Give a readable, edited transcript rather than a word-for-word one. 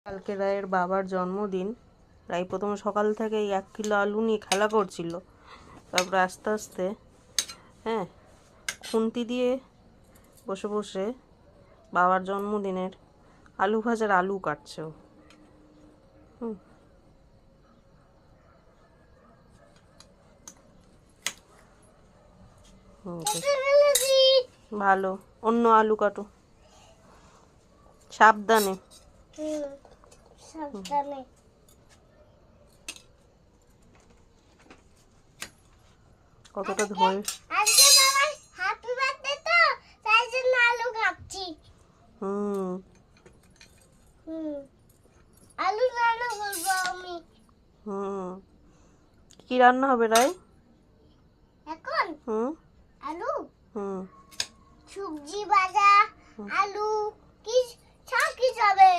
কালকে রায়ের বাবার জন্মদিন। রায় প্রথমে সকাল থেকে 1 কিলো আলু নিয়ে খেলা করছিল, তারপর আস্তে আস্তে খুন্তি দিয়ে বসে বসে বাবার জন্মদিনের আলু ভাজার আলু কাটছে ও। ভালো, অন্য আলু কাটো, সাবধানে। সাবধানে। কতটা ধরে। আজকে বাবার হ্যাপি বার্থডে তো, তাই জন্য আলু কাটছি। আলু রান্না করবো আমি। কি রান্না হবে রায় এখন? আলু, সবজি ভাজা, আলু, কি সব কিছু হবে।